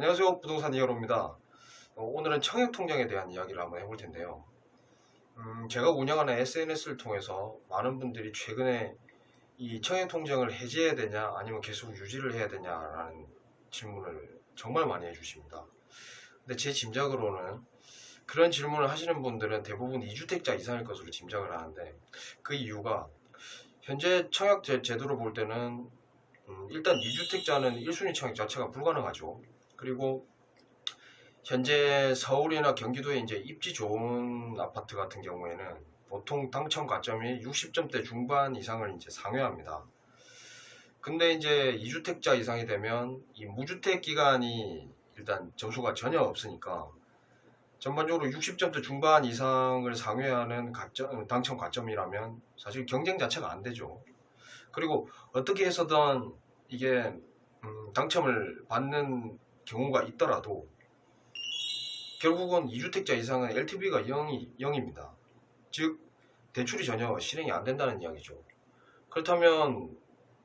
안녕하세요, 부동산 이어로입니다. 오늘은 청약통장에 대한 이야기를 한번 해볼 텐데요. 제가 운영하는 SNS를 통해서 많은 분들이 최근에 이 청약통장을 해지해야 되냐 아니면 계속 유지를 해야 되냐라는 질문을 정말 많이 해주십니다. 근데 제 짐작으로는 그런 질문을 하시는 분들은 대부분 2주택자 이상일 것으로 짐작을 하는데, 그 이유가 현재 청약 제도를 볼 때는 일단 2주택자는 1순위 청약 자체가 불가능하죠. 그리고 현재 서울이나 경기도에 이제 입지 좋은 아파트 같은 경우에는 보통 당첨 가점이 60점대 중반 이상을 이제 상회합니다. 근데 이제 2주택자 이상이 되면 이 무주택 기간이 일단 점수가 전혀 없으니까 전반적으로 60점대 중반 이상을 상회하는 당첨 가점이라면 사실 경쟁 자체가 안 되죠. 그리고 어떻게 해서든 이게 당첨을 받는 경우가 있더라도 결국은 2주택자 이상은 LTV가 0입니다. 즉 대출이 전혀 실행이 안 된다는 이야기죠. 그렇다면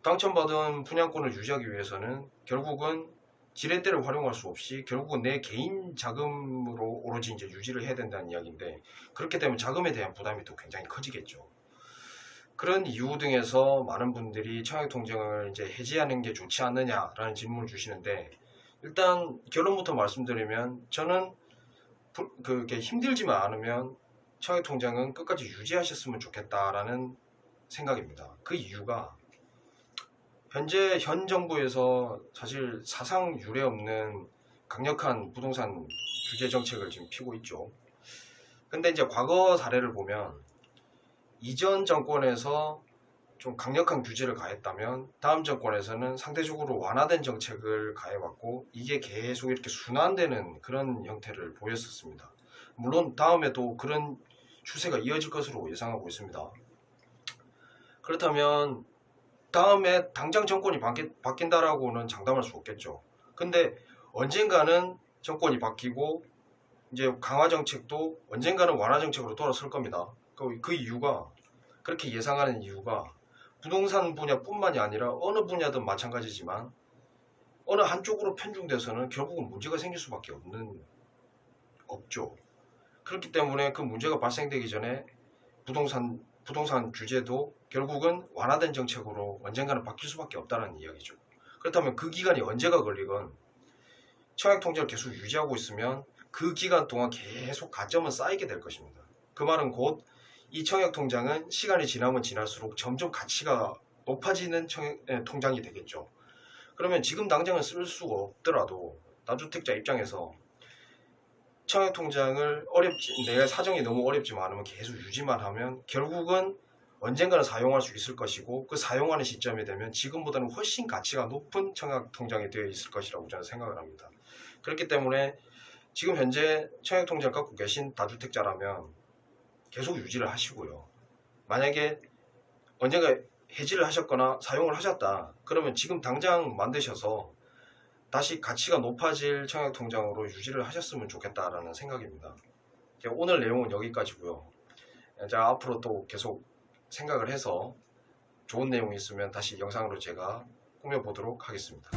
당첨받은 분양권을 유지하기 위해서는 결국은 지렛대를 활용할 수 없이 결국은 내 개인 자금으로 오로지 이제 유지를 해야 된다는 이야기인데, 그렇게 되면 자금에 대한 부담이 또 굉장히 커지겠죠. 그런 이유 등에서 많은 분들이 청약통장을 이제 해지하는 게 좋지 않느냐라는 질문을 주시는데, 일단 결론부터 말씀드리면 저는 그렇게 힘들지만 않으면 청약통장은 끝까지 유지하셨으면 좋겠다라는 생각입니다. 그 이유가 현재 현 정부에서 사실 사상 유례 없는 강력한 부동산 규제 정책을 지금 피고 있죠. 근데 이제 과거 사례를 보면 이전 정권에서 좀 강력한 규제를 가했다면 다음 정권에서는 상대적으로 완화된 정책을 가해왔고, 이게 계속 이렇게 순환되는 그런 형태를 보였었습니다. 물론 다음에도 그런 추세가 이어질 것으로 예상하고 있습니다. 그렇다면 다음에 당장 정권이 바뀐다라고는 장담할 수 없겠죠. 근데 언젠가는 정권이 바뀌고 이제 강화 정책도 언젠가는 완화 정책으로 돌아설 겁니다. 그 이유가, 그렇게 예상하는 이유가 부동산 분야뿐만이 아니라 어느 분야든 마찬가지지만 어느 한쪽으로 편중돼서는 결국은 문제가 생길 수밖에 없죠. 그렇기 때문에 그 문제가 발생되기 전에 부동산 규제도 결국은 완화된 정책으로 언젠가는 바뀔 수밖에 없다는 이야기죠. 그렇다면 그 기간이 언제가 걸리건 청약통장을 계속 유지하고 있으면 그 기간 동안 계속 가점은 쌓이게 될 것입니다. 그 말은 곧 이 청약통장은 시간이 지나면 지날수록 점점 가치가 높아지는 통장이 되겠죠. 그러면 지금 당장은 쓸 수가 없더라도 다주택자 입장에서 청약통장을 내 사정이 너무 어렵지만 않으면 계속 유지만 하면 결국은 언젠가는 사용할 수 있을 것이고, 그 사용하는 시점이 되면 지금보다는 훨씬 가치가 높은 청약통장이 되어 있을 것이라고 저는 생각을 합니다. 그렇기 때문에 지금 현재 청약통장을 갖고 계신 다주택자라면 계속 유지를 하시고요. 만약에 언젠가 해지를 하셨거나 사용을 하셨다 그러면 지금 당장 만드셔서 다시 가치가 높아질 청약통장으로 유지를 하셨으면 좋겠다라는 생각입니다. 오늘 내용은 여기까지고요. 제가 앞으로 또 계속 생각을 해서 좋은 내용이 있으면 다시 영상으로 제가 꾸며보도록 하겠습니다.